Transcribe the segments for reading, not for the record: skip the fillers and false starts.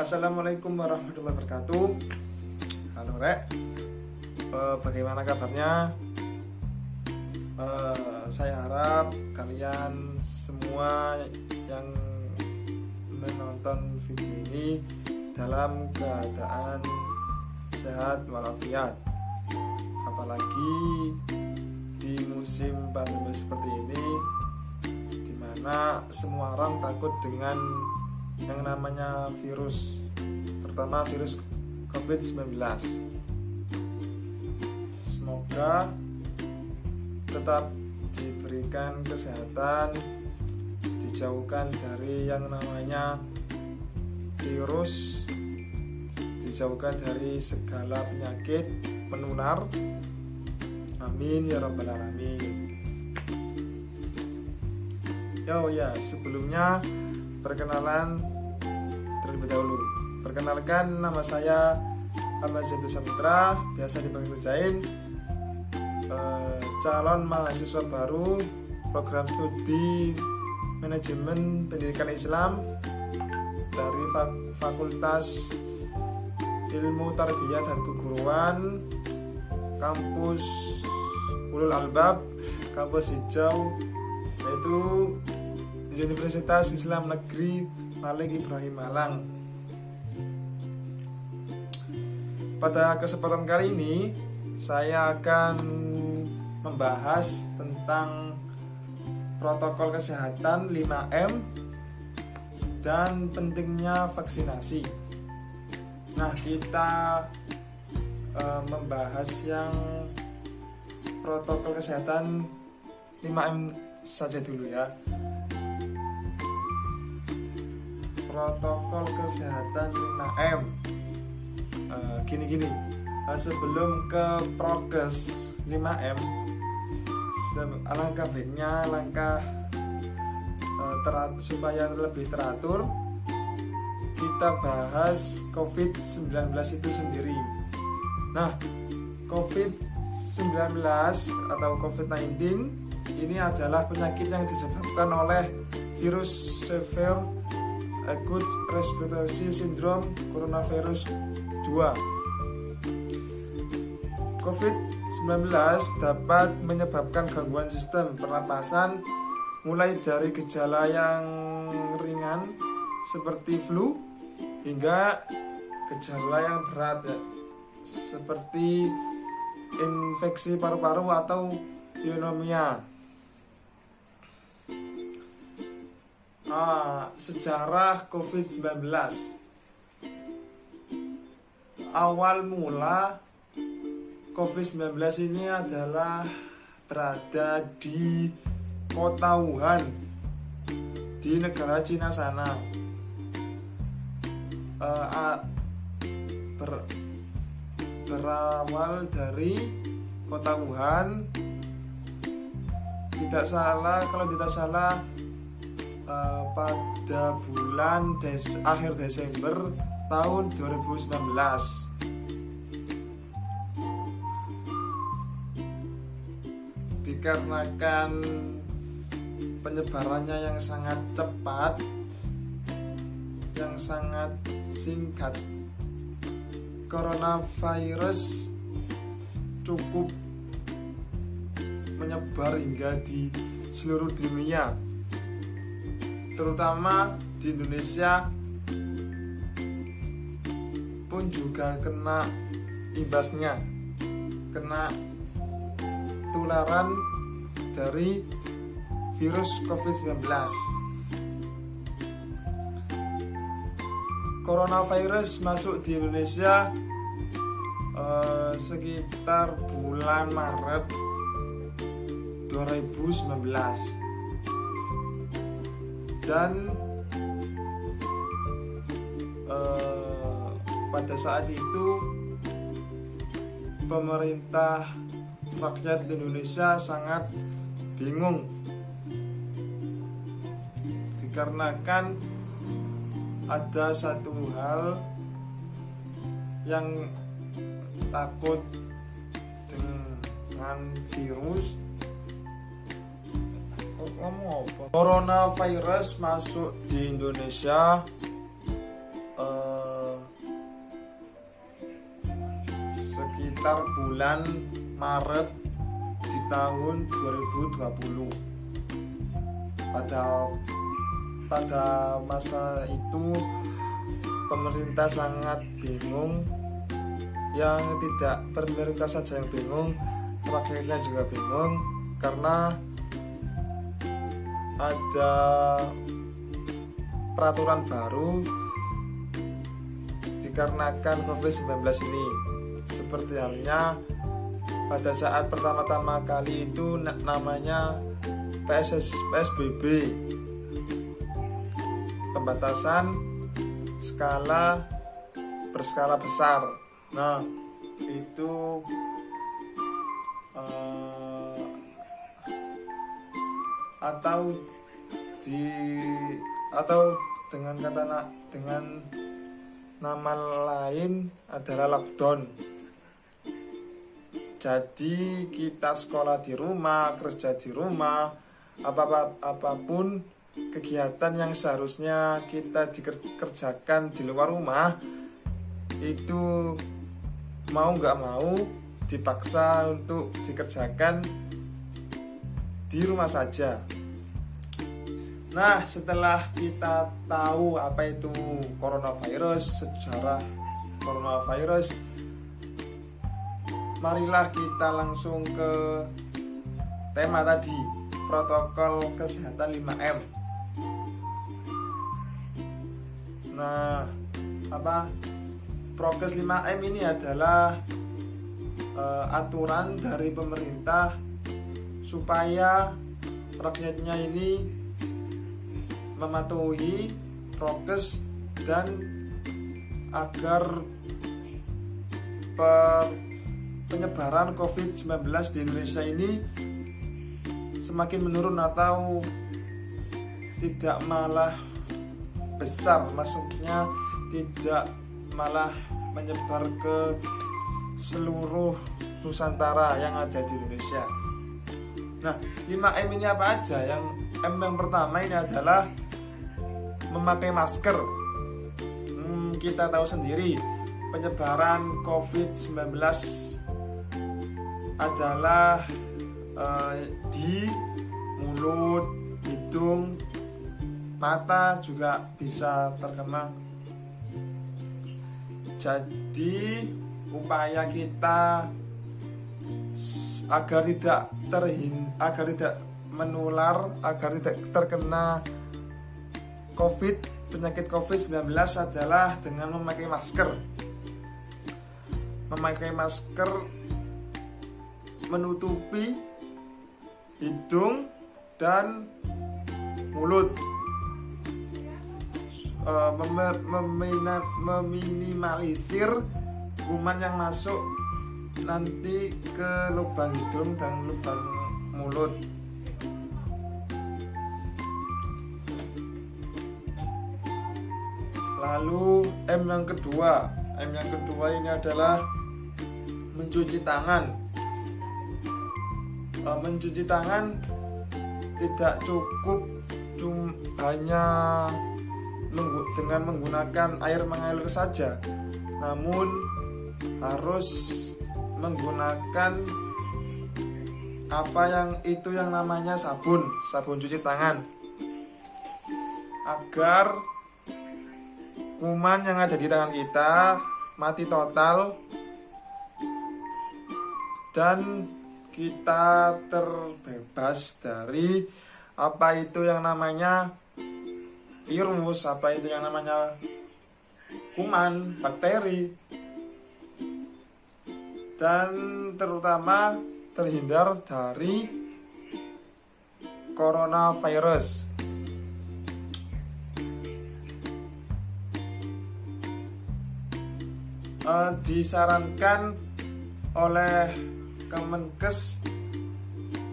Assalamualaikum warahmatullahi wabarakatuh. Halo Rek, bagaimana kabarnya? Saya harap kalian semua yang menonton video ini dalam keadaan sehat walafiat. Apalagi di musim pandemi seperti ini, dimana semua orang takut dengan yang namanya virus, terutama virus COVID-19. Semoga tetap diberikan kesehatan, dijauhkan dari yang namanya virus, dijauhkan dari segala penyakit menular. Amin ya rabbal alamin. Sebelumnya perkenalan terlebih dahulu. Perkenalkan, nama saya Ahmad Zainul Samitra, biasa dipanggil Zain, calon mahasiswa baru program studi manajemen pendidikan Islam dari Fakultas Ilmu Tarbiyah dan Keguruan kampus Ulul Albab, kampus hijau, yaitu Universitas Islam Negeri Malik Ibrahim Malang. Pada kesempatan kali ini saya akan membahas tentang protokol kesehatan 5M dan pentingnya vaksinasi. Nah, kita membahas yang protokol kesehatan 5M saja dulu ya. Protokol kesehatan 5M. Gini. Sebelum ke prokes 5M, alangkah baiknya supaya lebih teratur, kita bahas COVID-19 itu sendiri. Nah, COVID-19 atau COVID-19 ini adalah penyakit yang disebabkan oleh virus severe acute respiratory syndrome coronavirus 2. COVID-19 dapat menyebabkan gangguan sistem pernapasan mulai dari gejala yang ringan seperti flu hingga gejala yang berat seperti infeksi paru-paru atau pneumonia. Sejarah COVID-19. Awal mula COVID-19 ini adalah berada di kota Wuhan di negara Cina sana. Berawal dari kota Wuhan, kalau tidak salah pada bulan akhir Desember tahun 2019. Dikarenakan penyebarannya yang sangat cepat, yang sangat singkat, coronavirus cukup menyebar hingga di seluruh dunia, terutama di Indonesia pun juga kena imbasnya, kena tularan dari virus COVID-19. Coronavirus masuk di Indonesia sekitar bulan Maret 2019, dan pada saat itu pemerintah rakyat Indonesia sangat bingung dikarenakan ada satu hal yang takut dengan virus. Coronavirus masuk di Indonesia sekitar bulan Maret di tahun 2020. Pada masa itu pemerintah sangat bingung. Yang tidak pemerintah saja yang bingung, rakyatnya juga bingung karena ada peraturan baru dikarenakan COVID-19 ini. Seperti halnya pada saat pertama-tama kali itu namanya PSBB, pembatasan berskala besar. Nah, itu atau dengan nama lain adalah lockdown. Jadi kita sekolah di rumah, kerja di rumah, apapun kegiatan yang seharusnya kita dikerjakan di luar rumah itu mau nggak mau dipaksa untuk dikerjakan di rumah saja. Nah, setelah kita tahu apa itu coronavirus, sejarah coronavirus, marilah kita langsung ke tema tadi, protokol kesehatan 5M. Nah, Prokes 5M ini adalah aturan dari pemerintah supaya rakyatnya ini mematuhi prokes dan agar penyebaran COVID-19 di Indonesia ini semakin menurun atau tidak malah besar, maksudnya tidak malah menyebar ke seluruh Nusantara yang ada di Indonesia. Nah, 5M ini apa aja? Yang M yang pertama ini adalah memakai masker. Kita tahu sendiri penyebaran COVID-19 adalah di mulut, hidung, mata juga bisa terkena. Jadi upaya kita agar tidak menular, agar tidak terkena penyakit COVID-19 adalah dengan memakai masker. Memakai masker menutupi hidung dan mulut, meminimalisir kuman yang masuk nanti ke lubang hidung dan lubang mulut. Lalu M yang kedua ini adalah mencuci tangan. Mencuci tangan tidak cukup hanya dengan menggunakan air mengalir saja, namun harus menggunakan yang namanya sabun cuci tangan, agar kuman yang ada di tangan kita mati total dan kita terbebas dari apa itu yang namanya virus, apa itu yang namanya kuman, bakteri, dan terutama terhindar dari coronavirus. Disarankan oleh Kemenkes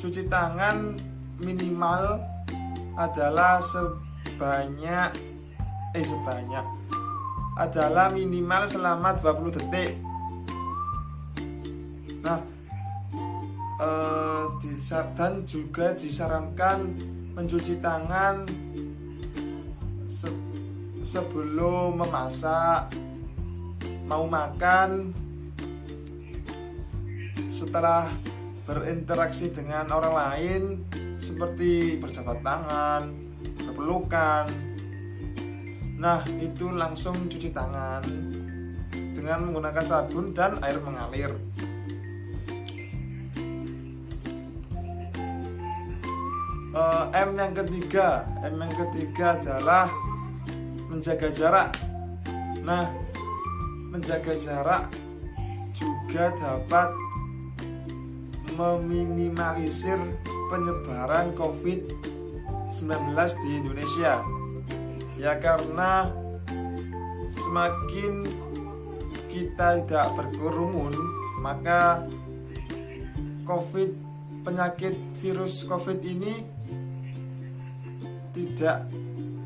cuci tangan minimal adalah minimal selama 20 detik. Nah, dan juga disarankan mencuci tangan sebelum memasak, mau makan, setelah berinteraksi dengan orang lain seperti berjabat tangan, berpelukan, nah itu langsung cuci tangan dengan menggunakan sabun dan air mengalir. M yang ketiga adalah menjaga jarak. Nah, menjaga jarak juga dapat meminimalisir penyebaran COVID-19 di Indonesia. Ya, karena semakin kita tidak berkerumun, maka penyakit virus COVID ini tidak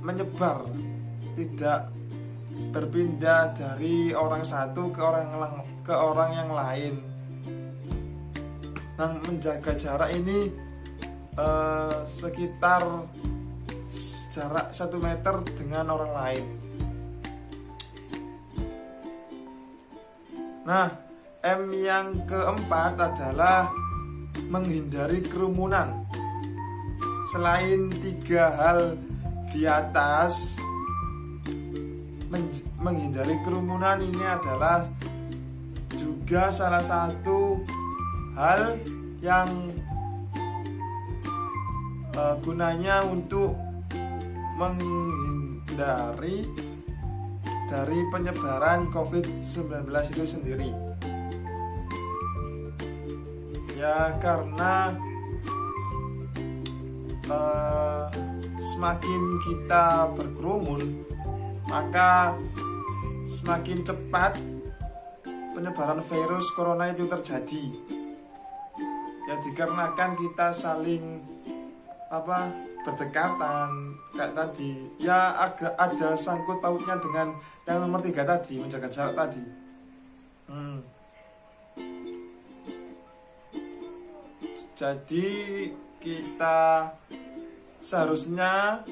menyebar, tidak berpindah dari orang satu ke orang yang lain. Nah, menjaga jarak ini sekitar jarak 1 meter dengan orang lain. Nah, M yang keempat adalah menghindari kerumunan. Selain 3 hal di atas, menghindari kerumunan ini adalah juga salah satu hal yang gunanya untuk menghindari dari penyebaran COVID-19 itu sendiri. Ya, karena semakin kita berkerumun, maka semakin cepat penyebaran virus corona itu terjadi. Ya, dikarenakan kita saling berdekatan kayak tadi. Ya, agak ada sangkut pautnya dengan yang nomor 3 tadi, menjaga jarak tadi. Jadi kita seharusnya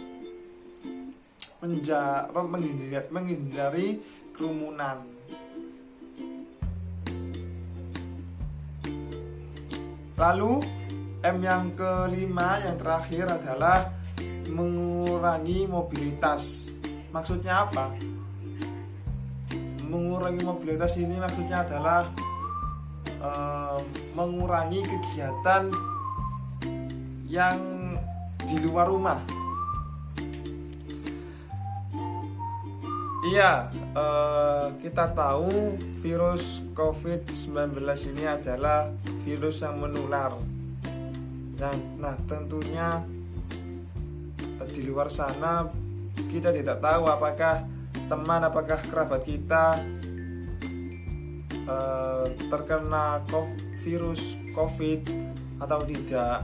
menghindari kerumunan. Lalu M yang kelima, yang terakhir adalah mengurangi mobilitas. Maksudnya apa? Mengurangi mobilitas ini maksudnya adalah mengurangi kegiatan yang di luar rumah. Iya, kita tahu virus COVID-19 ini adalah virus yang menular. Nah, tentunya di luar sana kita tidak tahu apakah teman, apakah kerabat kita terkena virus COVID atau tidak.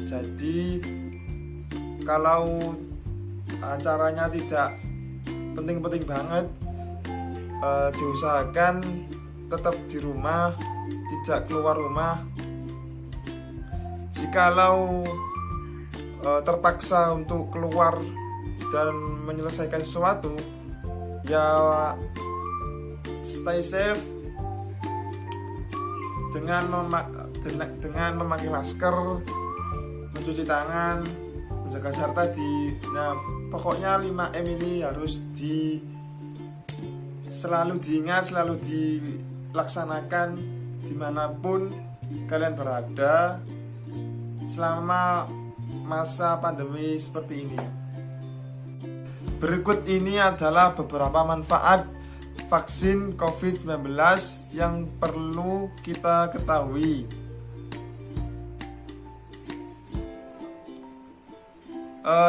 Jadi kalau acaranya tidak penting-penting banget, diusahakan tetap di rumah, tidak keluar rumah. Jikalau terpaksa untuk keluar dan menyelesaikan sesuatu, ya stay safe dengan memakai masker, mencuci tangan, menjaga jarak tadi. Nah, pokoknya 5M ini harus selalu diingat, selalu dilaksanakan dimanapun kalian berada selama masa pandemi seperti ini. Berikut ini adalah beberapa manfaat vaksin COVID-19 yang perlu kita ketahui.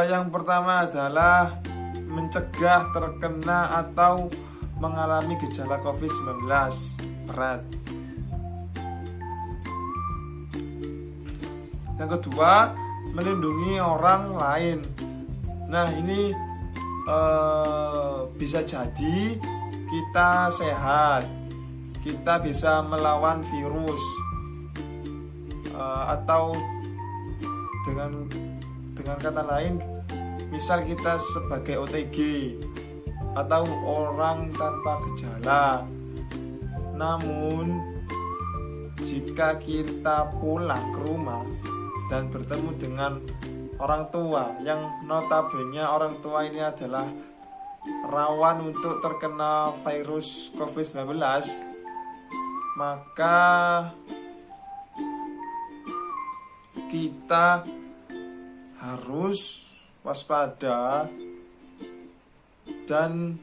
Yang pertama adalah mencegah terkena atau mengalami gejala COVID-19 berat. Yang kedua, melindungi orang lain. Nah, ini bisa jadi kita sehat, kita bisa melawan virus, atau dengan kata lain, misal kita sebagai OTG atau orang tanpa gejala, namun jika kita pulang ke rumah dan bertemu dengan orang tua yang notabene orang tua ini adalah rawan untuk terkena virus COVID-19, maka kita harus waspada dan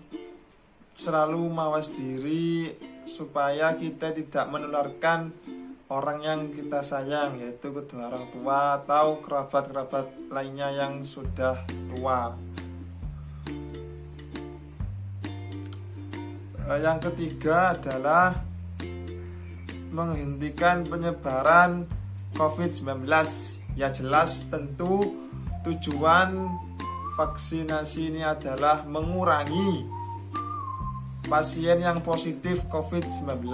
selalu mawas diri supaya kita tidak menularkan orang yang kita sayang, yaitu kedua orang tua atau kerabat-kerabat lainnya yang sudah tua. Yang ketiga adalah menghentikan penyebaran COVID-19. Ya jelas tentu tujuan vaksinasi ini adalah mengurangi pasien yang positif COVID-19.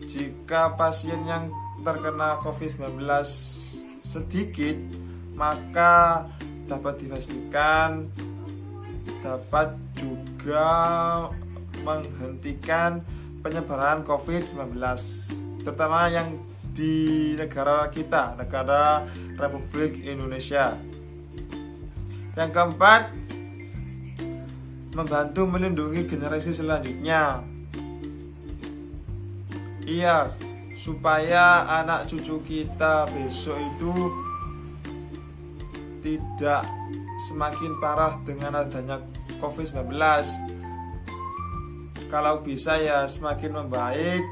Jika pasien yang terkena COVID-19 sedikit, maka dapat dipastikan dapat juga menghentikan penyebaran COVID-19, terutama yang di negara kita, negara Republik Indonesia. Yang keempat, membantu melindungi generasi selanjutnya. Iya, supaya anak cucu kita besok itu tidak semakin parah dengan adanya COVID-19. Kalau bisa ya semakin membaik,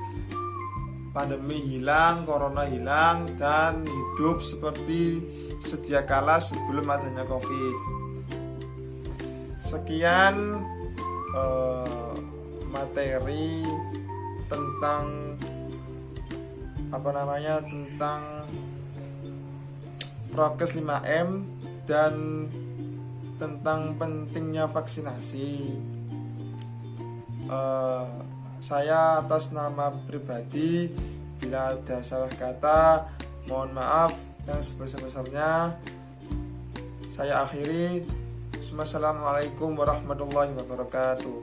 pandemi hilang, corona hilang, dan hidup seperti sedia kala sebelum adanya COVID. Sekian materi tentang tentang prokes 5M dan tentang pentingnya vaksinasi. Saya atas nama pribadi, bila ada salah kata, mohon maaf yang sebesar-besarnya. Saya akhiri. Wassalamualaikum warahmatullahi wabarakatuh.